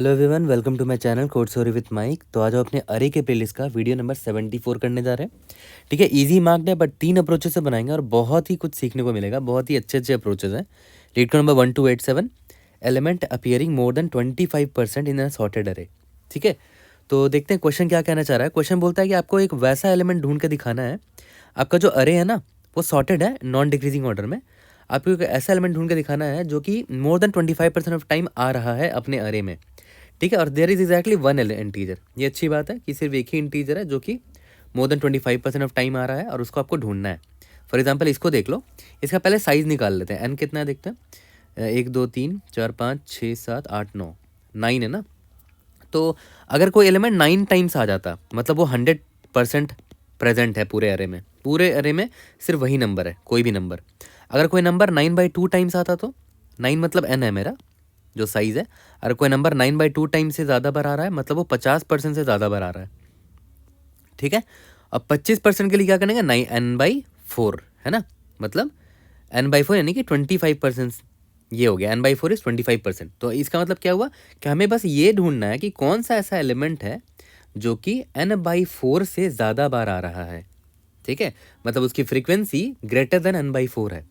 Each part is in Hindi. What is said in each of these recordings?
Hello everyone, welcome to my channel code story with Mike. तो आज हम अपने अरे के प्लेलिस्ट का वीडियो नंबर 74 करने जा रहे हैं। ठीक है, इजी मार्क्ड है बट 3 अप्रोचेस से बनाएंगे और बहुत ही कुछ सीखने को मिलेगा। बहुत ही अच्छे अच्छे अप्रोचेस हैं। Leet code number 1287, element appearing मोर देन 25% इन अ सॉर्टेड अरे। ठीक है, तो देखते हैं क्वेश्चन क्या कहना चाह रहा है। क्वेश्चन बोलता है कि आपको एक वैसा एलिमेंट ढूंढ के दिखाना है। आपका जो अरे है ना, वो सॉर्टेड है नॉन डिक्रीजिंग ऑर्डर में। आपको एक ऐसा एलिमेंट ढूंढ के दिखाना है जो कि मोर देन 25% ऑफ टाइम आ रहा है अपने अरे में। ठीक है, और there is exactly one integer. ये अच्छी बात है कि सिर्फ एक ही इंटीजर है जो कि मोर देन 25% ऑफ टाइम आ रहा है और उसको आपको ढूंढना है। फॉर एग्जाम्पल इसको देख लो, इसका पहले साइज निकाल लेते हैं। एन कितना है देखते हैं। 1 2 3 4 5 6 7 8 9 9 है ना। तो अगर कोई एलिमेंट 9 टाइम्स आ जाता मतलब वो 100% प्रेजेंट है पूरे अरे में। पूरे अरे में सिर्फ वही नंबर है, कोई भी नंबर। अगर कोई नंबर 9/2 टाइम्स आता तो 9 मतलब एन है मेरा जो साइज़ है। अगर कोई नंबर 9/2 टाइम से ज़्यादा बार आ रहा है मतलब वो 50% से ज़्यादा बार आ रहा है। ठीक है, अब 25% के लिए क्या करेंगे, n/4 है ना। मतलब n/4 यानी कि 25%। ये हो गया n/4 इज 25%। तो इसका मतलब क्या हुआ कि हमें बस ये ढूंढना है कि कौन सा ऐसा एलिमेंट है जो कि n/4 से ज़्यादा बार आ रहा है। ठीक है, मतलब उसकी फ्रीक्वेंसी ग्रेटर देन n/4 है।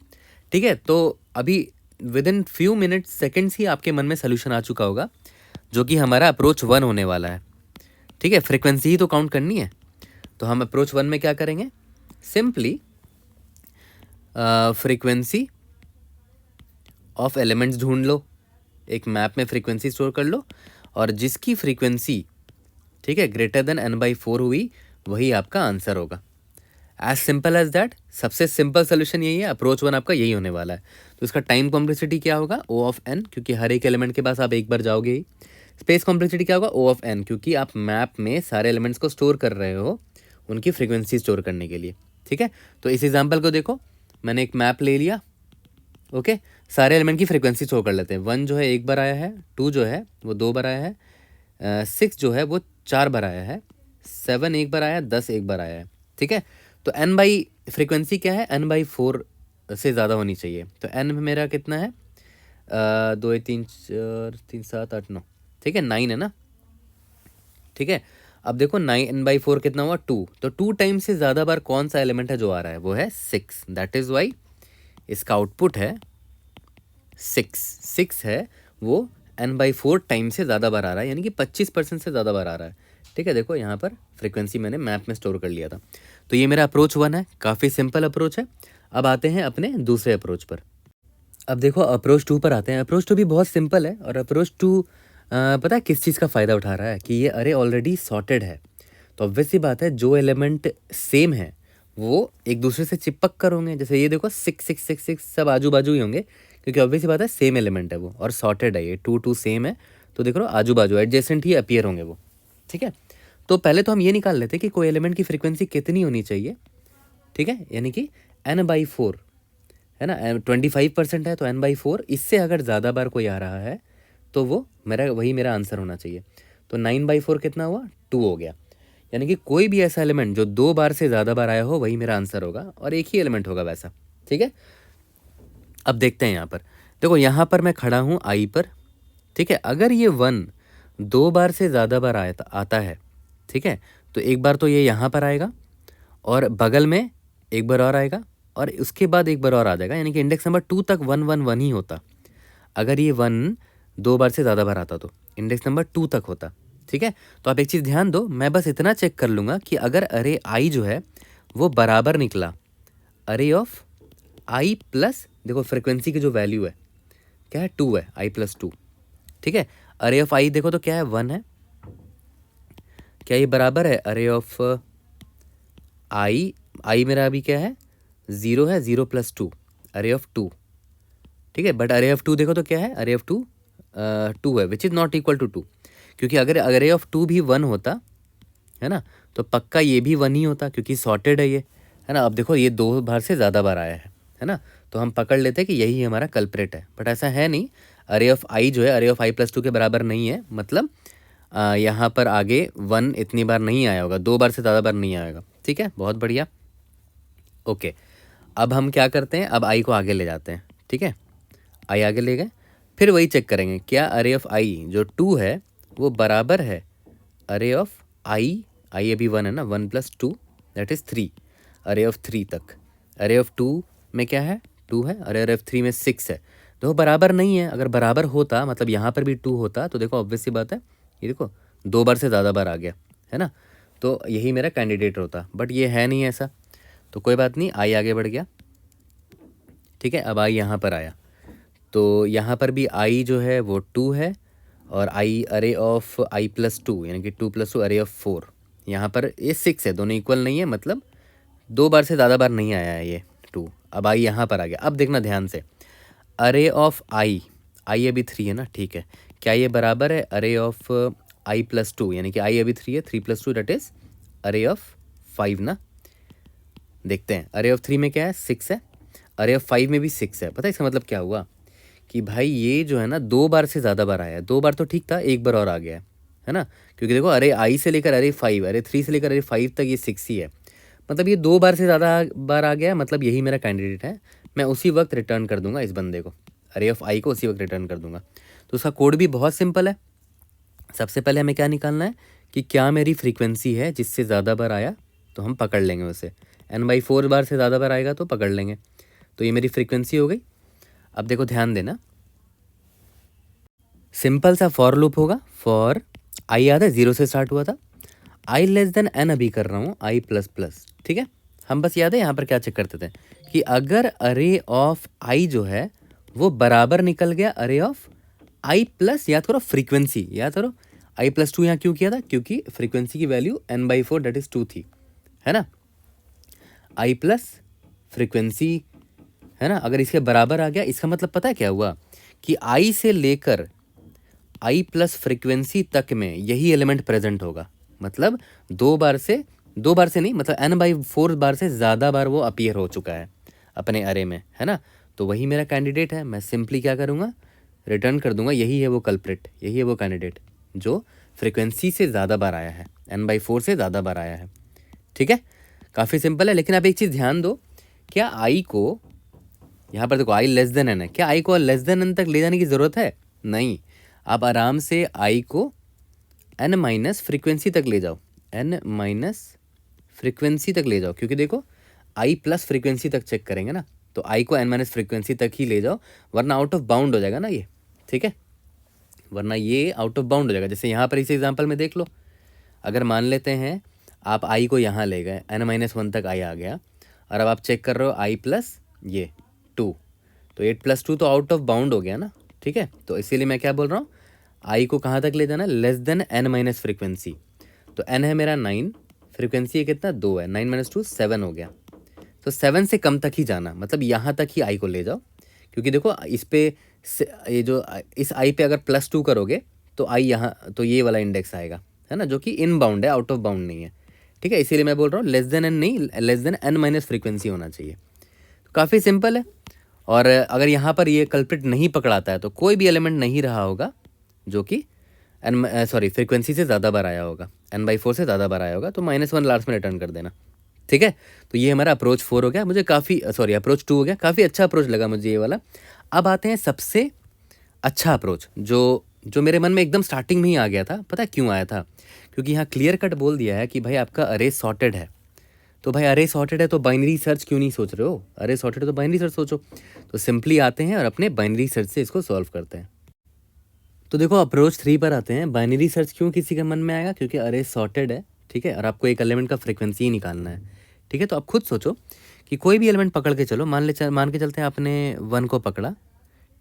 ठीक है, तो अभी within few minutes seconds ही आपके मन में सोल्यूशन आ चुका होगा जो कि हमारा अप्रोच 1 होने वाला है। ठीक है, फ्रीक्वेंसी ही तो काउंट करनी है। तो हम अप्रोच 1 में क्या करेंगे, सिंपली फ्रीक्वेंसी ऑफ एलिमेंट्स ढूंढ लो। एक मैप में फ्रीक्वेंसी स्टोर कर लो और जिसकी फ्रीक्वेंसी ठीक है ग्रेटर देन n/4 हुई वही आपका आंसर होगा। As simple as that. सबसे सिंपल सोल्यूशन यही है। अप्रोच 1 आपका यही होने वाला है। तो इसका टाइम कॉम्प्लेक्सिटी क्या होगा, O ऑफ n, क्योंकि हर एक एलिमेंट के पास आप एक बार जाओगे ही। स्पेस कॉम्प्लेक्सिटी क्या होगा, O ऑफ n, क्योंकि आप मैप में सारे एलिमेंट्स को स्टोर कर रहे हो उनकी फ्रीक्वेंसी स्टोर करने के लिए। ठीक है, तो इस एग्जाम्पल को देखो, मैंने एक मैप ले लिया। ओके, सारे एलिमेंट की फ्रीक्वेंसी स्टोर कर लेते हैं। 1 जो है एक बार आया है, 2 जो है वो 2 बार आया है, 6 जो है वो 4 बार आया है, 7 एक बार आया है, 10 एक बार आया है। ठीक है, तो n बाई फ्रीक्वेंसी क्या है, n/4 से ज़्यादा होनी चाहिए। तो n मेरा कितना है, 2 3 4 3 7 8 9। ठीक है, 9 है ना। ठीक है, अब देखो 9/4 कितना हुआ, 2। तो 2 टाइम से ज़्यादा बार कौन सा एलिमेंट है जो आ रहा है, वो है 6। दैट इज़ वाई इसका आउटपुट है 6 है। वो n/4 टाइम से ज़्यादा बार आ रहा है, यानी कि 25% से ज़्यादा बार आ रहा है। ठीक है, देखो यहाँ पर फ्रीक्वेंसी मैंने मैप में स्टोर कर लिया था। तो ये मेरा अप्रोच 1 है, काफ़ी सिंपल अप्रोच है। अब आते हैं अपने दूसरे अप्रोच पर। अब देखो अप्रोच 2 पर आते हैं। अप्रोच 2 भी बहुत सिंपल है और अप्रोच 2 पता है किस चीज़ का फ़ायदा उठा रहा है कि ये अरे ऑलरेडी सॉर्टेड है। तो ऑब्वियस सी बात है जो एलिमेंट सेम है वो एक दूसरे से चिपक कर होंगे। जैसे ये देखो 6 6 6 6 सब आजू बाजू ही होंगे क्योंकि ऑब्वियस सी बात है सेम एलिमेंट है वो और सॉर्टेड है। ये 2 2 सेम है तो देख लो आजू बाजू एडजेसेंट ही अपीयर होंगे वो। ठीक है, तो पहले तो हम ये निकाल लेते हैं कि कोई एलिमेंट की फ्रीक्वेंसी कितनी होनी चाहिए। ठीक है, यानी कि n/4 है ना। 25% है तो n/4, इससे अगर ज़्यादा बार कोई आ रहा है तो वो वही मेरा आंसर होना चाहिए। तो 9/4 कितना हुआ, 2 हो गया। यानी कि कोई भी ऐसा एलिमेंट जो 2 बार से ज़्यादा बार आया हो वही मेरा आंसर होगा और एक ही एलिमेंट होगा वैसा। ठीक है, अब देखते हैं यहाँ पर। देखो यहाँ पर मैं खड़ा हूँ आई पर। ठीक है, अगर ये 1 2 बार से ज़्यादा बार आता है, ठीक है, तो एक बार तो ये यहाँ पर आएगा और बगल में एक बार और आएगा और उसके बाद एक बार और आ जाएगा। यानी कि इंडेक्स नंबर 2 तक 1 1 1 ही होता। अगर ये 1 2 बार से ज़्यादा बार आता तो इंडेक्स नंबर 2 तक होता। ठीक है, तो आप एक चीज़ ध्यान दो, मैं बस इतना चेक कर लूँगा कि अगर अरे आई जो है वो बराबर निकला अरे ऑफ आई प्लस, देखो फ्रिक्वेंसी की जो वैल्यू है क्या है, 2 है, आई प्लस 2। ठीक है, अरे ऑफ आई देखो तो क्या है, 1 है। क्या ये बराबर है अरे ऑफ आई मेरा अभी क्या है, 0 है, 0 + 2 अरे ऑफ 2। ठीक है, बट अरे ऑफ 2 देखो तो क्या है, अरे ऑफ 2 2 है which is not equal to 2। क्योंकि अगर अरे ऑफ 2 भी 1 होता है ना तो पक्का ये भी 1 ही होता क्योंकि सॉर्टेड है ये, है ना। अब देखो ये 2 बार से ज़्यादा बार आया है ना, तो हम पकड़ लेते हैं कि यही हमारा कल्प्रेट है। बट ऐसा है नहीं, अरे ऑफ आई जो है अरे ऑफ आई प्लस 2 के बराबर नहीं है। मतलब यहाँ पर आगे 1 इतनी बार नहीं आया होगा, 2 बार से ज़्यादा बार नहीं आएगा। ठीक है, बहुत बढ़िया। ओके, अब हम क्या करते हैं, अब आई को आगे ले जाते हैं। ठीक है, आई आगे ले गए, फिर वही चेक करेंगे क्या अरे ऑफ आई जो 2 है वो बराबर है अरे ऑफ आई, आई अभी 1 है ना, 1 + 2 दैट इज़ 3, अरे ऑफ 3 तक। अरे ऑफ 2 में क्या है, 2 है, अरे ऑफ 3 में 6 है। तो बराबर नहीं है, अगर बराबर होता मतलब यहाँ पर भी 2 होता तो देखो ऑब्वियस सी बात है, ये देखो 2 बार से ज़्यादा बार आ गया है ना, तो यही मेरा कैंडिडेट होता, बट ये है नहीं ऐसा, तो कोई बात नहीं, आई आगे बढ़ गया। ठीक है, अब आई यहाँ पर आया, तो यहाँ पर भी आई जो है वो 2 है, और आई अरे ऑफ i+2 यानी कि 2 + 2 अरे ऑफ 4, यहाँ पर ये 6 है, दोनों इक्वल नहीं है, मतलब 2 बार से ज़्यादा बार नहीं आया है ये 2। अब आई यहाँ पर आ गया, अब देखना ध्यान से, अरे ऑफ आई, आई अभी 3 है ना, ठीक है, क्या ये बराबर है अरे ऑफ i+2 यानी कि आई अभी 3 है, 3 + 2 दैट इज़ अरे ऑफ 5 ना। देखते हैं, अरे ऑफ 3 में क्या है, 6 है, अरे ऑफ 5 में भी 6 है। पता है इसका मतलब क्या हुआ कि भाई ये जो है ना 2 बार से ज़्यादा बार आया है, 2 बार तो ठीक था, एक बार और आ गया है ना, क्योंकि देखो अरे आई से लेकर अरे 5, अरे 3 से लेकर अरे 5 तक ये 6 ही है, मतलब ये 2 बार से ज़्यादा बार आ गया, मतलब यही मेरा कैंडिडेट है। मैं उसी वक्त रिटर्न कर दूंगा इस बंदे को, अरे ऑफ आई को उसी वक्त रिटर्न कर दूंगा। तो उसका कोड भी बहुत सिंपल है। सबसे पहले हमें क्या निकालना है कि क्या मेरी फ्रीक्वेंसी है जिससे ज़्यादा बार आया, तो हम पकड़ लेंगे उसे, n/4 बार से ज़्यादा बार आएगा तो पकड़ लेंगे, तो ये मेरी फ्रीक्वेंसी हो गई। अब देखो ध्यान देना, सिंपल सा फॉर लूप होगा, फॉर आई याद है 0 से स्टार्ट हुआ था, आई लेस देन n अभी कर रहा हूँ i++, ठीक है। हम बस याद है यहाँ पर क्या चेक करते थे कि अगर अरे ऑफ आई जो है वो बराबर निकल गया अरे ऑफ आई प्लस, याद करो फ्रीक्वेंसी, याद करो i+2 यहाँ क्यों किया था, क्योंकि फ्रीक्वेंसी की वैल्यू n/4 दैट इज़ 2 थी, है ना, आई प्लस फ्रीक्वेंसी, है ना। अगर इसके बराबर आ गया, इसका मतलब पता है क्या हुआ कि आई से लेकर आई प्लस फ्रीक्वेंसी तक में यही एलिमेंट प्रेजेंट होगा, मतलब 2 बार से नहीं, मतलब n/4 बार से ज़्यादा बार वो अपीयर हो चुका है अपने अरे में, है ना, तो वही मेरा कैंडिडेट है। मैं सिंपली क्या करूँगा, रिटर्न कर दूंगा, यही है वो कल्प्रिट, यही है वो कैंडिडेट जो फ्रीक्वेंसी से ज़्यादा बार आया है, n/4 से ज़्यादा बार आया है। ठीक है, काफ़ी सिंपल है। लेकिन आप एक चीज़ ध्यान दो, क्या आई को यहाँ पर देखो आई लेस देन एन है, क्या आई को लेस देन एन तक ले जाने की ज़रूरत है, नहीं। आप आराम से आई को एन माइनस फ्रीक्वेंसी तक ले जाओ, एन माइनस फ्रीक्वेंसी तक ले जाओ, क्योंकि देखो आई प्लस फ्रीक्वेंसी तक चेक करेंगे ना, तो आई को एन माइनस फ्रीक्वेंसी तक ही ले जाओ, वरना आउट ऑफ बाउंड हो जाएगा ना ये, ठीक है, वरना ये आउट ऑफ बाउंड हो जाएगा। जैसे यहाँ पर इस एग्जाम्पल में देख लो, अगर मान लेते हैं आप आई को यहाँ ले गए, n-1 तक आई आ गया, और अब आप चेक कर रहे हो आई प्लस ये 2, तो 8 + 2 तो आउट ऑफ बाउंड हो गया ना, ठीक है। तो इसीलिए मैं क्या बोल रहा हूँ, आई को कहाँ तक ले जाना, लेस देन n- फ्रीक्वेंसी, तो n है मेरा 9, फ्रीक्वेंसी कितना 2 है, 9 - 2 7 हो गया, तो 7 से कम तक ही जाना, मतलब यहाँ तक ही आई को ले जाओ, क्योंकि देखो इस पे ये जो इस आई पे अगर +2 करोगे तो आई यहाँ, तो ये वाला इंडेक्स आएगा, है ना, जो कि इन बाउंड है, आउट ऑफ बाउंड नहीं है, ठीक है। इसीलिए मैं बोल रहा हूँ लेस देन एन नहीं, लेस देन n- फ्रीक्वेंसी होना चाहिए। तो काफ़ी सिंपल है। और अगर यहाँ पर ये कल्प्रिट नहीं पकड़ाता है तो कोई भी एलिमेंट नहीं रहा होगा जो कि फ्रीक्वेंसी से ज़्यादा बार आया होगा, n/4 से ज़्यादा बार आया होगा, तो -1 लास्ट में रिटर्न कर देना, ठीक है। तो ये हमारा अप्रोच 4 हो गया, मुझे काफ़ी अप्रोच 2 हो गया, काफ़ी अच्छा अप्रोच लगा मुझे ये वाला। अब आते हैं सबसे अच्छा अप्रोच, जो जो मेरे मन में एकदम स्टार्टिंग में ही आ गया था। पता है क्यों आया था, क्योंकि यहाँ क्लियर कट बोल दिया है कि भाई आपका अरे सॉर्टेड है, तो भाई अरे सॉर्टेड है तो बाइनरी सर्च क्यों नहीं सोच रहे हो, अरे सॉर्टेड है तो बाइनरी सर्च सोचो। तो सिंपली आते हैं और अपने बाइनरी सर्च से इसको सॉल्व करते हैं। तो देखो अप्रोच 3 पर आते हैं। बाइनरी सर्च क्यों किसी के मन में आएगा, क्योंकि अरे सॉर्टेड है, ठीक है, और आपको एक एलिमेंट का फ्रीक्वेंसी ही निकालना है, ठीक है। तो आप खुद सोचो कि कोई भी एलिमेंट पकड़ के चलो, मान के चलते हैं आपने 1 को पकड़ा,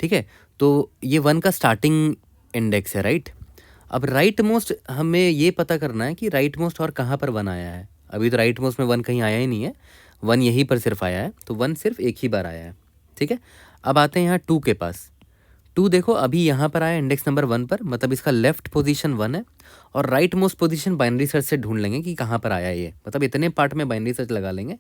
ठीक है, तो ये 1 का स्टार्टिंग इंडेक्स है, राइट। अब राइट मोस्ट हमें ये पता करना है कि राइट मोस्ट और कहाँ पर 1 आया है। अभी तो राइट मोस्ट में 1 कहीं आया ही नहीं है, 1 यहीं पर सिर्फ आया है, तो 1 सिर्फ एक ही बार आया है, ठीक है। अब आते हैं यहाँ 2 के पास। 2 देखो अभी यहाँ पर आया इंडेक्स नंबर 1 पर, मतलब इसका लेफ्ट पोजीशन 1 है, और right most position binary search से ढूंढ लेंगे कि कहाँ पर आया ये, मतलब इतने पार्ट में बाइनरी सर्च लगा लेंगे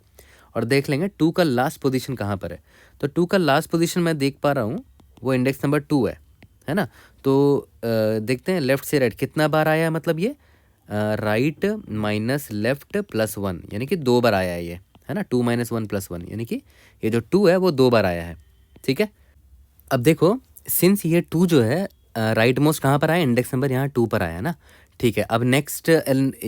और देख लेंगे 2 का लास्ट पोजीशन कहाँ पर है। तो 2 का लास्ट पोजीशन मैं देख पा रहा हूँ, वो इंडेक्स नंबर 2 है ना। तो देखते हैं लेफ्ट से राइट कितना बार आया है, मतलब ये राइट माइनस लेफ्ट +1 यानी कि 2 बार आया है ये, है ना, 2 - 1 + 1 यानी कि ये जो 2 है वो 2 बार आया है, ठीक है। अब देखो सिंस ये 2 जो है राइट मोस्ट कहाँ पर आया, इंडेक्स नंबर यहाँ 2 पर आया है ना। ठीक है, अब नेक्स्ट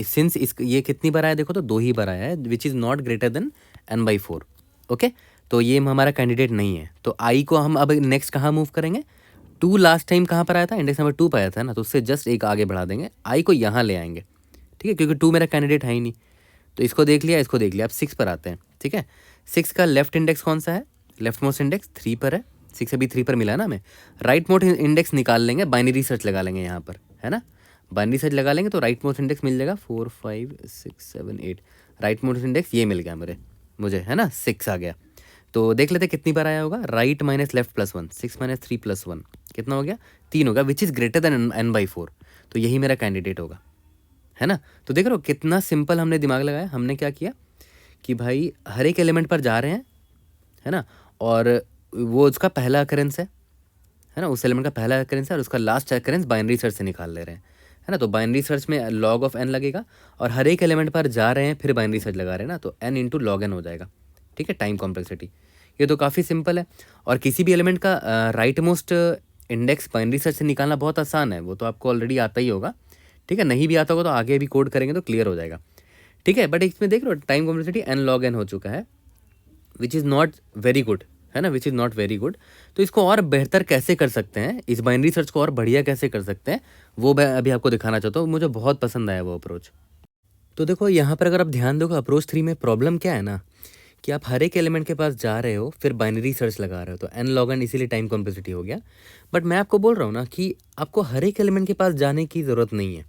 सिंस इस ये कितनी बार आया देखो तो 2 ही बार आया है, which is not greater than n/4। Okay, तो ये हमारा कैंडिडेट नहीं है। तो आई को हम अब नेक्स्ट कहाँ मूव करेंगे, 2 लास्ट टाइम कहाँ पर आया था, इंडेक्स नंबर 2 पर आया था ना, तो उससे जस्ट एक आगे बढ़ा देंगे, आई को यहाँ ले आएंगे। ठीक है, क्योंकि 2 मेरा कैंडिडेट है ही नहीं, तो इसको देख लिया, इसको देख लिया। अब 6 पर आते हैं। ठीक है, 6 का लेफ्ट इंडेक्स कौन सा है, लेफ्ट मोस्ट इंडेक्स 3 पर है। 6 अभी 3 पर मिला है ना हमें। राइट मोस्ट इंडेक्स निकाल लेंगे, बाइनरी सर्च लगा लेंगे यहाँ पर, है ना। बाइनरी सर्च लगा लेंगे तो राइट मोस्ट इंडेक्स मिल जाएगा 4 5 6 7 8। राइट मोस्ट इंडेक्स ये मिल गया मुझे, है ना, 6 आ गया। तो देख लेते कितनी बार आया होगा, right minus left plus 1, 6 minus 3 plus 1 कितना हो गया, 3 होगा, which is greater then n/4। तो यही मेरा कैंडिडेट होगा, है ना। तो देख रहे हो कितना सिंपल हमने दिमाग लगाया। हमने क्या किया कि भाई हर एक एलिमेंट पर जा रहे हैं, है ना, और वो उसका पहला अकरेंस है ना, उस एलिमेंट का पहला अकरेंस है और उसका लास्ट अकरेंस बाइनरी सर्च से निकाल ले रहे हैं, है ना। तो बाइनरी सर्च में log ऑफ n लगेगा और हर एक एलिमेंट पर जा रहे हैं फिर बाइनरी सर्च लगा रहे हैं ना, तो n इंटू लॉग एन हो जाएगा। ठीक है, टाइम कॉम्प्लेक्सिटी। ये तो काफ़ी सिंपल है। और किसी भी एलिमेंट का right most index binary search से निकालना बहुत आसान है, वो तो आपको ऑलरेडी आता ही होगा। ठीक है, नहीं भी आता होगा तो आगे भी कोड करेंगे तो क्लियर हो जाएगा। ठीक है, बट इसमें देख लो time complexity n log n हो चुका है, which is not very good, है ना, which is not very good. तो इसको और बेहतर कैसे कर सकते हैं, इस बाइनरी सर्च को और बढ़िया कैसे कर सकते हैं, वो मैं अभी आपको दिखाना चाहता हूँ। मुझे बहुत पसंद आया वो अप्रोच। तो देखो यहाँ पर अगर आप ध्यान दोगे अप्रोच 3 में प्रॉब्लम क्या है ना, कि आप हर एक एलिमेंट के पास जा रहे हो फिर बाइनरी सर्च लगा रहे हो, तो n log n इसीलिए टाइम कॉम्प्लेक्सिटी हो गया। बट मैं आपको बोल रहा हूँ ना कि आपको हर एक एलिमेंट के पास जाने की ज़रूरत नहीं है।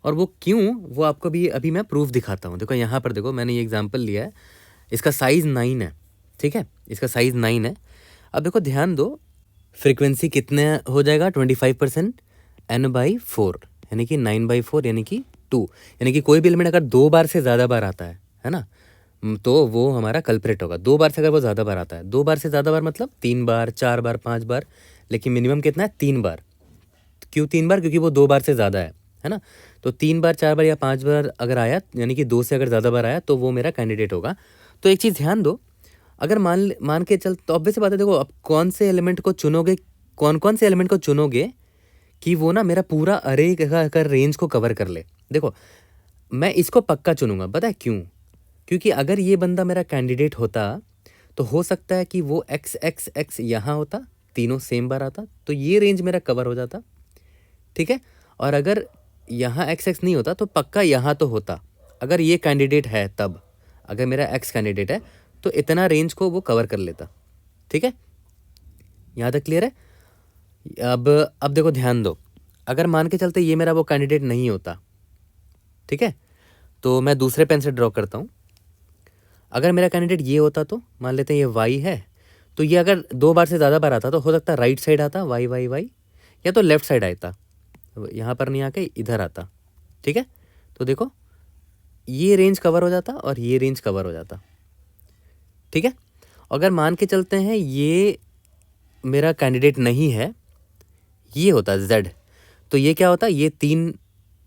और वो क्यों, वो आपको भी अभी मैं प्रूफ दिखाता हूँ। देखो यहाँ पर देखो, मैंने ये एग्जांपल लिया है, इसका साइज़ 9 है। ठीक है, इसका साइज़ 9 है। अब देखो ध्यान दो, फ्रीक्वेंसी कितने हो जाएगा, 25% n/4, यानी कि 9/4 यानी कि 2, यानी कि कोई भी एलिमेंट अगर 2 बार से ज़्यादा बार आता है ना, तो वो हमारा कल्प्रेट होगा। 2 बार से अगर वो ज़्यादा बार आता है, 2 बार से ज़्यादा बार मतलब 3 बार 4 बार 5 बार, लेकिन मिनिमम कितना है, 3 बार। क्यों 3 बार, क्योंकि वो 2 बार से ज़्यादा है ना। तो 3 बार 4 बार या 5 बार अगर आया, यानी कि 2 से अगर ज़्यादा बार आया तो वो मेरा कैंडिडेट होगा। तो एक चीज़ ध्यान दो, अगर मान के चल, तो ऑब्वियस बात है, देखो अब कौन से एलिमेंट को चुनोगे, कौन से एलिमेंट को चुनोगे कि वो ना मेरा पूरा अरे का रेंज को कवर कर ले। देखो मैं इसको पक्का चुनूंगा, पता है क्यों, क्योंकि अगर ये बंदा मेरा कैंडिडेट होता तो हो सकता है कि वो एक्स एक्स एक्स यहाँ होता, तीनों सेम बार आता, तो ये रेंज मेरा कवर हो जाता। ठीक है, और अगर यहाँ एक्स एक्स नहीं होता तो पक्का यहाँ तो होता। अगर ये कैंडिडेट है तब, अगर मेरा एक्स कैंडिडेट है तो इतना रेंज को वो कवर कर लेता। ठीक है, यहाँ तक क्लियर है। अब देखो ध्यान दो, अगर मान के चलते ये मेरा वो कैंडिडेट नहीं होता, ठीक है, तो मैं दूसरे पेन से ड्रॉ करता हूँ। अगर मेरा कैंडिडेट ये होता तो मान लेते हैं ये वाई है, तो ये अगर 2 बार से ज़्यादा बार आता तो हो सकता है राइट साइड आता वाई वाई वाई, या तो लेफ्ट साइड आता, यहाँ पर नहीं आके इधर आता। ठीक है, तो देखो ये रेंज कवर हो जाता और ये रेंज कवर हो जाता। ठीक है, अगर मान के चलते हैं ये मेरा कैंडिडेट नहीं है, ये होता जेड, तो ये क्या होता, ये 3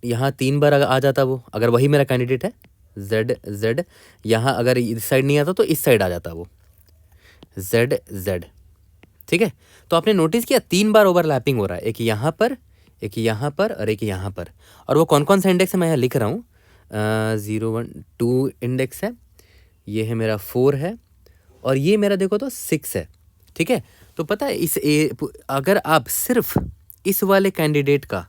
यहाँ 3 बार आ जाता वो, अगर वही मेरा कैंडिडेट है जेड जेड, यहाँ अगर इस साइड नहीं आता तो इस साइड आ जाता वो जेड जेड। ठीक है, तो आपने नोटिस किया 3 बार ओवरलैपिंग हो रहा है, एक यहाँ पर, एक यहाँ पर और एक यहाँ पर। और वो कौन कौन सा इंडेक्स है मैं यहाँ लिख रहा हूँ, 0 1 2 इंडेक्स है, ये है मेरा 4 है, और ये मेरा देखो तो 6 है। ठीक है, तो पता है अगर आप सिर्फ इस वाले कैंडिडेट का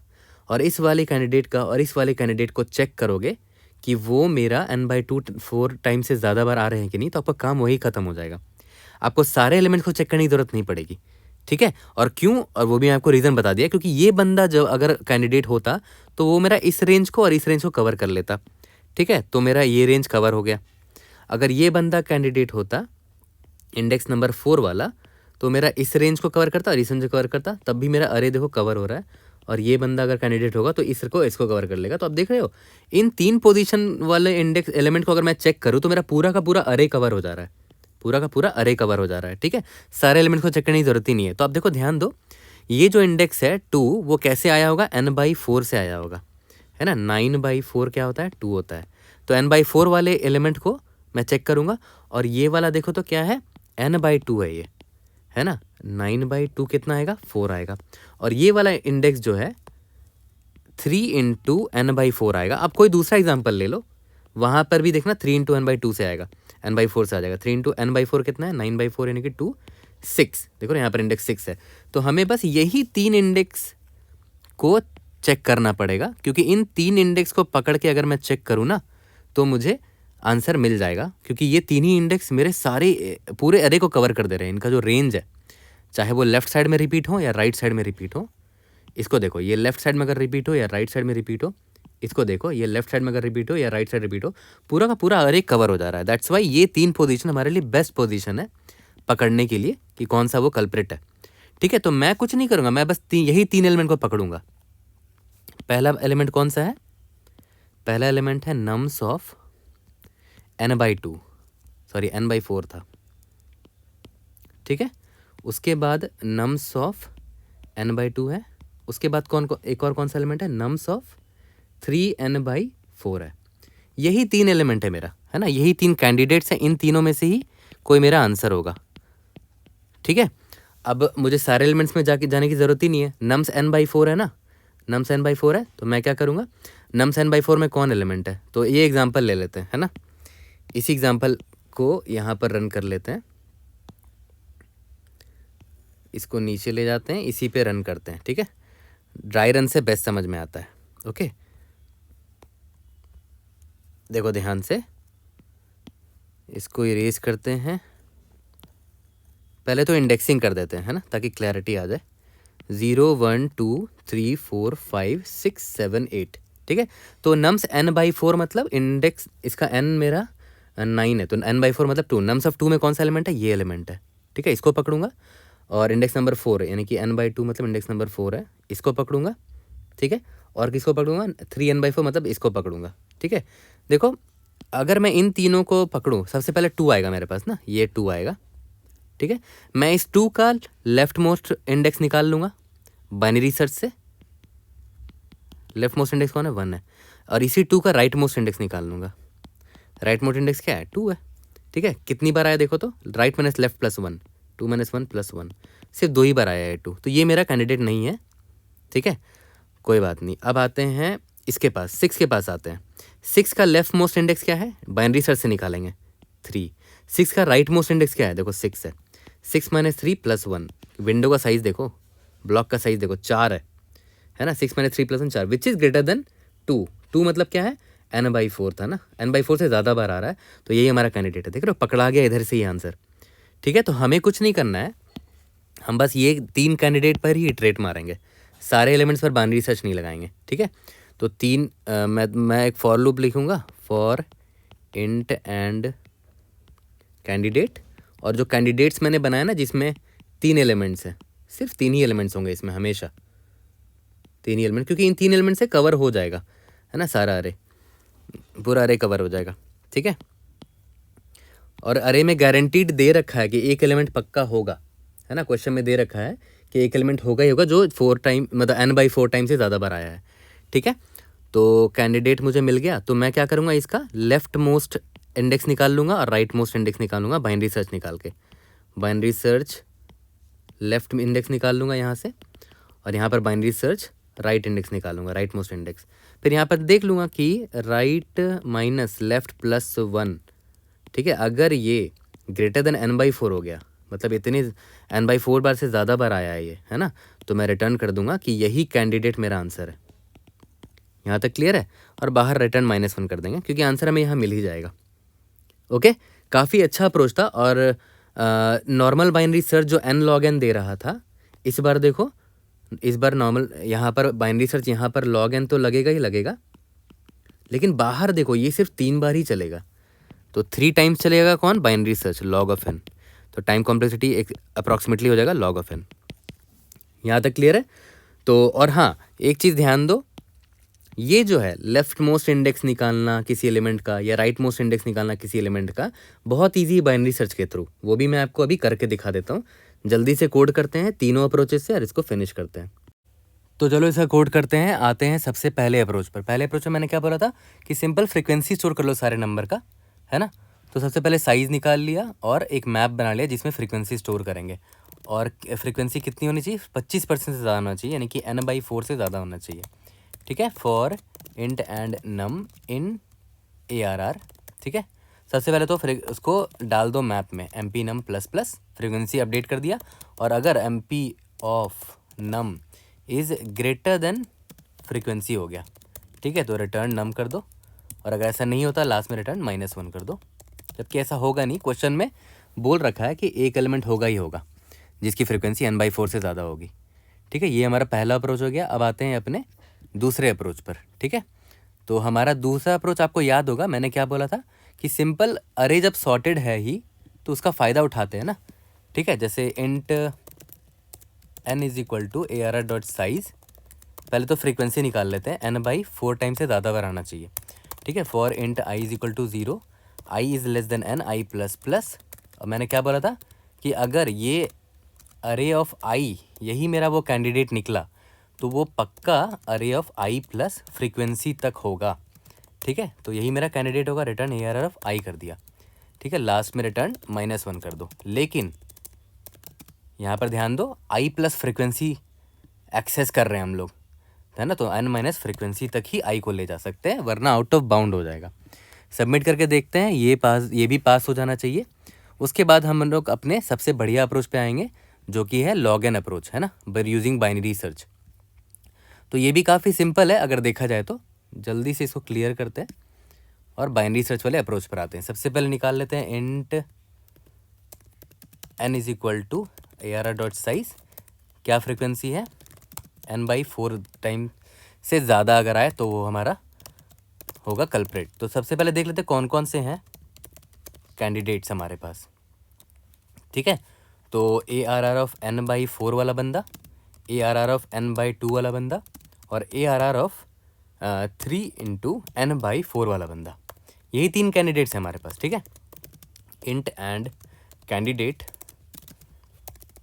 और इस वाले कैंडिडेट का और इस वाले कैंडिडेट को चेक करोगे कि वो मेरा n/2 4 टाइम से ज़्यादा बार आ रहे हैं कि नहीं, तो आपका काम वही ख़त्म हो जाएगा। आपको सारे एलिमेंट को चेक करने की ज़रूरत नहीं पड़ेगी। ठीक है, और क्यों, और वो भी मैं आपको रीज़न बता दिया, क्योंकि ये बंदा जब अगर कैंडिडेट होता तो वो मेरा इस रेंज को और इस रेंज को कवर कर लेता। ठीक है, तो मेरा ये रेंज कवर हो गया। अगर ये बंदा कैंडिडेट होता इंडेक्स नंबर 4 वाला, तो मेरा इस रेंज को कवर करता और इस रेंज को कवर करता, तब भी मेरा अरे देखो कवर हो रहा है। और ये बंदा अगर कैंडिडेट होगा तो इसको कवर कर लेगा। तो आप देख रहे हो इन 3 पोजीशन वाले इंडेक्स एलिमेंट को अगर मैं चेक करूँ तो मेरा पूरा का पूरा अरे कवर हो जा रहा है, पूरा का पूरा अरे कवर हो जा रहा है। ठीक है, सारे एलिमेंट को चेक करने की जरूरत ही नहीं है। तो आप देखो ध्यान दो, ये जो इंडेक्स है 2 वो कैसे आया होगा, n/4 से आया होगा, है ना। 9/4 क्या होता है, 2 होता है। तो n/4 वाले एलिमेंट को मैं चेक करूँगा, और ये वाला देखो तो क्या है, n/2 है ये, है ना। 9/2 कितना आएगा, 4 आएगा। और ये वाला इंडेक्स जो है 3 इंटू n/4 आएगा। अब कोई दूसरा एग्जाम्पल ले लो, वहाँ पर भी देखना 3 इंटू n/2 से आएगा, n/4 से आ जाएगा। 3 इंटू n/4 कितना है, 9/4 यानी कि 2, 6। देखो ना यहाँ पर इंडेक्स 6 है। तो हमें बस यही 3 इंडेक्स को चेक करना पड़ेगा, क्योंकि इन 3 इंडेक्स को पकड़ के अगर मैं चेक करूँ ना तो मुझे आंसर मिल जाएगा, क्योंकि ये 3 ही इंडेक्स मेरे सारे पूरे अरे को कवर कर दे रहे हैं। इनका जो रेंज है, चाहे वो लेफ्ट साइड में रिपीट हो या राइट साइड में रिपीट हो। इसको देखो, ये लेफ्ट साइड में अगर रिपीट हो या राइट साइड में रिपीट हो, इसको देखो, ये लेफ्ट साइड में अगर रिपीट हो या राइट साइड रिपीट हो, पूरा का पूरा अरे कवर हो जा रहा है। दैट्स वाई ये 3 पोजीशन हमारे लिए बेस्ट पोजीशन है पकड़ने के लिए कि कौन सा वो कल्प्रिट है। ठीक है, तो मैं कुछ नहीं करूँगा, मैं बस यही 3 एलिमेंट को पकड़ूंगा। पहला एलिमेंट कौन सा है, पहला एलिमेंट है nums of n/2, sorry n/4 था। ठीक है, उसके बाद नम्स ऑफ n/2 है। उसके बाद एक और कौन सा एलिमेंट है, नम्स ऑफ 3n/4 है। यही 3 एलिमेंट है मेरा, है ना, यही 3 कैंडिडेट्स हैं। इन तीनों में से ही कोई मेरा आंसर होगा। ठीक है, अब मुझे सारे एलिमेंट्स में जाने की ज़रूरत ही नहीं है। नम्स n/4 है ना, नम्स n/4 है, तो मैं क्या करूँगा, नम्स n/4 में कौन एलिमेंट है, तो ये एग्जाम्पल ले लेते हैं, है ना। इसी एग्जाम्पल को यहाँ पर रन कर लेते हैं, इसको नीचे ले जाते हैं, इसी पे रन करते हैं। ठीक है, ड्राई रन से बेस्ट समझ में आता है। ओके, देखो ध्यान से, इसको इरेज करते हैं। पहले तो इंडेक्सिंग कर देते हैं, है ना, ताकि क्लैरिटी आ जाए। 0 1 2 3 4 5 6 7 8। ठीक है, तो नम्स n/4 मतलब इंडेक्स इसका n मेरा 9 है, तो n/4 मतलब 2। नम्स ऑफ 2 में कौन सा एलिमेंट है, ये एलिमेंट है। ठीक है, इसको पकड़ूंगा। और इंडेक्स नंबर 4 है, यानी कि n/2 मतलब इंडेक्स नंबर 4 है, इसको पकड़ूंगा। ठीक है, और किसको पकड़ूंगा, 3n/4 मतलब इसको पकड़ूंगा। ठीक है, देखो अगर मैं इन तीनों को पकड़ूँ, सबसे पहले 2 आएगा मेरे पास ना, ये 2 आएगा। ठीक है, मैं इस 2 का लेफ्ट मोस्ट इंडेक्स निकाल लूँगा बाइनरी सर्च से। लेफ्ट मोस्ट इंडेक्स कौन है, 1 है। और इसी 2 का राइट मोस्ट इंडेक्स निकाल लूँगा। राइट मोस्ट इंडेक्स क्या है, 2 है। ठीक है, कितनी बार आया देखो तो, राइट माइनस लेफ्ट प्लस 1, 2 - 1 + 1, सिर्फ 2 ही बार आया है 2, तो ये मेरा कैंडिडेट नहीं है। ठीक है, कोई बात नहीं। अब आते हैं इसके पास, 6 के पास आते हैं। 6 का लेफ्ट मोस्ट इंडेक्स क्या है, बाइनरी सर्च से निकालेंगे, 3। 6 का राइट मोस्ट इंडेक्स क्या है, देखो 6 है। 6 - 3 + 1, विंडो का साइज देखो, ब्लॉक का साइज देखो, 4 है ना। 6 - 3 + 1 4, विच इज़ ग्रेटर देन 2। 2 मतलब क्या है, n/4 था ना, n/4 से ज़्यादा बार आ रहा है, तो यही हमारा कैंडिडेट है। देख रहे हो, पकड़ा गया इधर से ही आंसर। ठीक है, तो हमें कुछ नहीं करना है, हम बस ये 3 कैंडिडेट पर ही इटरेट मारेंगे, सारे एलिमेंट्स पर बाइनरी सर्च नहीं लगाएंगे। ठीक है, तो 3 मैं एक फॉर लूप लिखूंगा, फॉर इंट एंड कैंडिडेट। और जो कैंडिडेट्स मैंने बनाया ना, जिसमें 3 एलिमेंट्स हैं, सिर्फ 3 ही एलिमेंट्स होंगे इसमें, हमेशा 3 ही एलिमेंट, क्योंकि इन 3 एलिमेंट से कवर हो जाएगा, है ना, सारा अरे, पूरा अरे कवर हो जाएगा। ठीक है, और अरे में गारंटीड दे रखा है कि एक एलिमेंट पक्का होगा, है ना, क्वेश्चन में दे रखा है कि एक एलिमेंट होगा ही होगा जो 4 टाइम मतलब n/4 टाइम से ज़्यादा बार आया है। ठीक है, तो कैंडिडेट मुझे मिल गया, तो मैं क्या करूँगा, इसका लेफ्ट मोस्ट इंडेक्स निकाल लूँगा और राइट मोस्ट इंडेक्स निकालूंगा बाइनरी सर्च निकाल के। बाइनरी सर्च लेफ्ट इंडेक्स निकाल लूँगा यहाँ से, और यहाँ पर बाइनरी सर्च राइट इंडेक्स निकालूंगा, राइट मोस्ट इंडेक्स। फिर यहाँ पर देख लूँगा कि राइट माइनस लेफ्ट प्लस 1, ठीक है, अगर ये ग्रेटर देन n/4 हो गया, मतलब इतनी n/4 बार से ज़्यादा बार आया है ये, है ना, तो मैं रिटर्न कर दूंगा कि यही कैंडिडेट मेरा आंसर है। यहाँ तक क्लियर है, और बाहर रिटर्न -1 कर देंगे, क्योंकि आंसर हमें यहाँ मिल ही जाएगा। ओके, काफ़ी अच्छा अप्रोच था। और नॉर्मल बाइनरी सर्च जो n log n दे रहा था, इस बार देखो, इस बार नॉर्मल यहाँ पर बाइनरी सर्च यहाँ पर log n तो लगेगा ही लगेगा, लेकिन बाहर देखो ये सिर्फ 3 बार ही चलेगा, तो 3 टाइम्स चलेगा कौन, binary search, log of n, तो टाइम कॉम्प्लेक्सिटी एक अप्रॉक्सीमेटली हो जाएगा log of n। यहाँ तक क्लियर है। तो और हाँ, एक चीज़ ध्यान दो, ये जो है लेफ्ट मोस्ट इंडेक्स निकालना किसी एलिमेंट का या राइट मोस्ट इंडेक्स निकालना किसी एलिमेंट का, बहुत इजी बाइनरी सर्च के थ्रू, वो भी मैं आपको अभी करके दिखा देता हूँ। जल्दी से कोड करते हैं तीनों अप्रोचेस से और इसको फिनिश करते हैं। तो चलो इसका कोड करते हैं। आते हैं सबसे पहले अप्रोच पर। पहले अप्रोच में मैंने क्या बोला था कि सिंपल फ्रीक्वेंसी स्टोर कर लो सारे नंबर का, है ना। तो सबसे पहले साइज़ निकाल लिया और एक मैप बना लिया जिसमें फ्रीक्वेंसी स्टोर करेंगे। और फ्रीक्वेंसी कितनी होनी चाहिए, 25% से ज़्यादा होना चाहिए, यानी कि n/4 से ज़्यादा होना चाहिए। ठीक है, for int and num in ARR। ठीक है, सबसे पहले तो उसको डाल दो मैप में MP num plus plus, frequency update कर दिया। और अगर MP of num is greater than frequency हो गया, ठीक है, तो रिटर्न नम कर दो। और अगर ऐसा नहीं होता लास्ट में रिटर्न -1 कर दो। जबकि ऐसा होगा नहीं, क्वेश्चन में बोल रखा है कि एक एलिमेंट होगा ही होगा जिसकी फ्रीक्वेंसी n/4 से ज़्यादा होगी। ठीक है, ये हमारा पहला अप्रोच हो गया। अब आते हैं अपने दूसरे अप्रोच पर। ठीक है, तो हमारा दूसरा अप्रोच आपको याद होगा, मैंने क्या बोला था कि सिंपल अरे जब सॉर्टेड है ही तो उसका फ़ायदा उठाते हैं ना। ठीक है, जैसे int n is equal to ARR.size, पहले तो फ्रीक्वेंसी निकाल लेते हैं, n/4 टाइम से ज़्यादा बार आना चाहिए। ठीक है, for int i is equal to 0, i is less than n, i plus plus. और मैंने क्या बोला था कि अगर ये अरे ऑफ i यही मेरा वो कैंडिडेट निकला तो वो पक्का अरे ऑफ i प्लस फ्रीक्वेंसी तक होगा। ठीक है, तो यही मेरा कैंडिडेट होगा, रिटर्न ARR ऑफ i कर दिया। ठीक है, लास्ट में रिटर्न -1 कर दो। लेकिन यहाँ पर ध्यान दो, i प्लस फ्रीक्वेंसी एक्सेस कर रहे हैं हम लोग, है ना, तो n माइनस फ्रीक्वेंसी तक ही i को ले जा सकते हैं, वरना आउट ऑफ बाउंड हो जाएगा। सबमिट करके देखते हैं, ये भी पास हो जाना चाहिए। उसके बाद हम लोग अपने सबसे बढ़िया अप्रोच पे आएंगे, जो कि है लॉग एन अप्रोच, है ना, बाय यूजिंग बाइनरी सर्च। तो ये भी काफ़ी सिंपल है अगर देखा जाए तो। जल्दी से इसको क्लियर करते हैं और बाइनरी सर्च वाले अप्रोच पर आते हैं। सबसे पहले निकाल लेते हैं int n is equal to ARR.size, क्या फ्रीक्वेंसी है, n/4 टाइम से ज़्यादा अगर आए तो वो हमारा होगा कल्प्रेट। तो सबसे पहले देख लेते हैं कौन कौन से हैं कैंडिडेट्स हमारे पास। ठीक है, तो ARR ऑफ n/4 वाला बंदा, ARR ऑफ n/2 वाला बंदा और ARR ऑफ 3 इंटू n/4 वाला बंदा, यही 3 कैंडिडेट्स हैं हमारे पास। ठीक है, इंट एंड कैंडिडेट,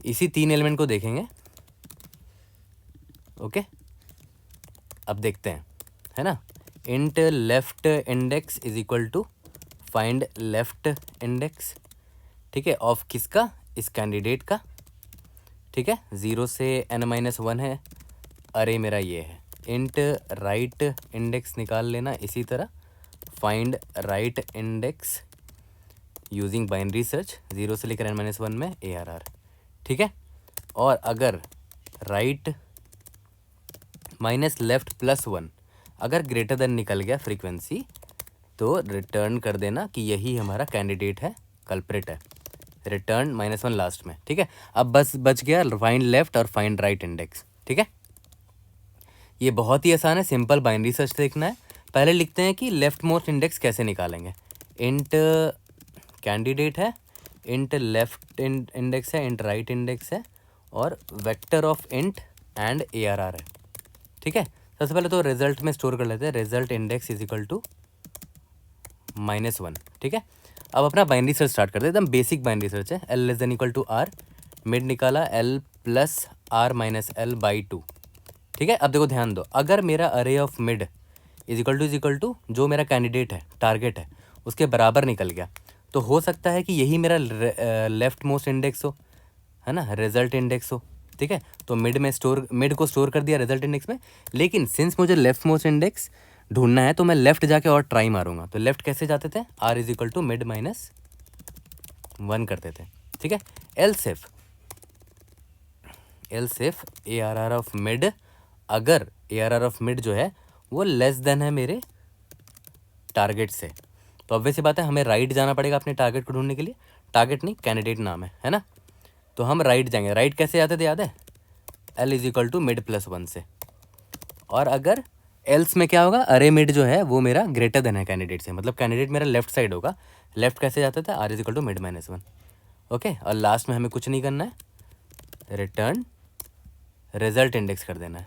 इसी 3 एलिमेंट को देखेंगे। ओके, अब देखते हैं, है ना, int left index is equal to find left index. ठीक है, ऑफ किसका, इस कैंडिडेट का। ठीक है, 0 से n-1 है, अरे मेरा ये है। इंट राइट इंडेक्स निकाल लेना इसी तरह, find right index using binary search, 0 से लेकर n-1 में ARR। ठीक है, और अगर राइट माइनस लेफ्ट प्लस 1 अगर ग्रेटर देन निकल गया फ्रीक्वेंसी, तो रिटर्न कर देना कि यही हमारा कैंडिडेट है, कल्प्रिट है, रिटर्न -1 लास्ट में। ठीक है, अब बस बच गया फाइंड लेफ्ट और फाइंड राइट इंडेक्स। ठीक है, ये बहुत ही आसान है, सिंपल बाइनरी सर्च देखना है। पहले लिखते हैं कि लेफ्ट मोस्ट इंडेक्स कैसे निकालेंगे। इंट कैंडिडेट है, इंट लेफ्ट इंडेक्स है, इंट राइट इंडेक्स है, और vector of int and ARR है। ठीक है, सबसे पहले तो रिजल्ट में स्टोर कर लेते हैं, result index is equal to -1। ठीक है, अब अपना बाइनरी सर्च स्टार्ट करते हैं, एकदम बेसिक बाइनरी सर्च है। L less than equal to R, mid निकाला L plus R minus L/2। ठीक है, अब देखो ध्यान दो, अगर मेरा array of mid is equal to जो मेरा कैंडिडेट है, टारगेट है, उसके बराबर निकल गया, तो हो सकता है कि यही मेरा लेफ्ट मोस्ट इंडेक्स हो, है ना, रिजल्ट इंडेक्स हो। ठीक है, तो मिड को स्टोर कर दिया रिजल्ट इंडेक्स में। लेकिन सिंस मुझे लेफ्ट मोस्ट इंडेक्स ढूंढना है तो मैं लेफ्ट जाके और ट्राई मारूंगा। तो लेफ्ट कैसे जाते थे, R is equal to mid -1 करते थे। ठीक है, else if ARR of mid, अगर ARR ऑफ मिड जो है वो लेस देन है मेरे टारगेट से, तो ऑब्वियस सी बात है हमें राइट जाना पड़ेगा अपने टारगेट को ढूंढने के लिए। टारगेट नहीं, कैंडिडेट नाम है ना, तो हम राइट जाएंगे। राइट कैसे जाते थे याद है, L is equal to mid plus 1 से। और अगर एल्स में क्या होगा, अरे मिड जो है वो मेरा ग्रेटर देन है कैंडिडेट से, मतलब कैंडिडेट मेरा लेफ्ट साइड होगा। लेफ्ट कैसे जाता था, R is equal to mid -1। Okay, और लास्ट में हमें कुछ नहीं करना है, रिटर्न रिजल्ट इंडेक्स कर देना है।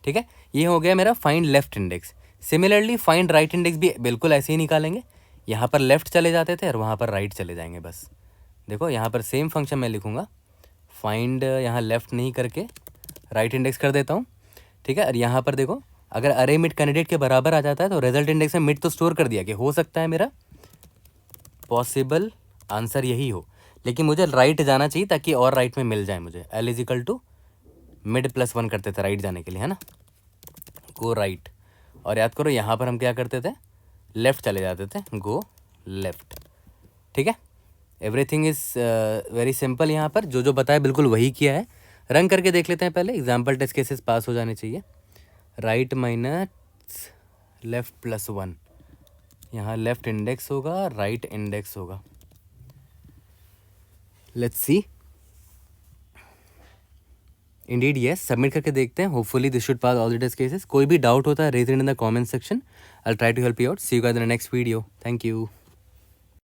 ठीक है, ये हो गया मेरा find left index. Similarly find right index भी बिल्कुल ऐसे ही निकालेंगे, यहाँ पर लेफ्ट चले जाते थे और वहाँ पर राइट चले जाएंगे। बस देखो यहाँ पर सेम फंक्शन मैं लिखूँगा, फाइंड यहाँ लेफ्ट नहीं करके राइट इंडेक्स कर देता हूँ। ठीक है, और यहाँ पर देखो अगर अरे मिड कैंडिडेट के बराबर आ जाता है तो रिजल्ट इंडेक्स में मिड तो स्टोर कर दिया कि हो सकता है मेरा पॉसिबल आंसर यही हो। लेकिन मुझे राइट जाना चाहिए ताकि और राइट में मिल जाए मुझे। L is equal to mid plus 1 करते थे राइट जाने के लिए, है ना, गो राइट। और याद करो यहाँ पर हम क्या करते थे, लेफ़्ट चले जाते थे, गो लेफ़्ट। ठीक है, एवरीथिंग इज़ वेरी सिंपल। यहाँ पर जो जो बताया बिल्कुल वही किया है। रन करके देख लेते हैं पहले, एग्जाम्पल टेस्ट केसेस पास हो जाने चाहिए। राइट माइनस लेफ़्ट प्लस 1, यहाँ लेफ़्ट इंडेक्स होगा, राइट इंडेक्स होगा। Let's see, indeed yes, submit करके देखते हैं। Hopefully this should pass all the test cases. कोई भी डाउट होता है raise it in the comment section, I will try to help you out. See you guys in the next video. Thank you.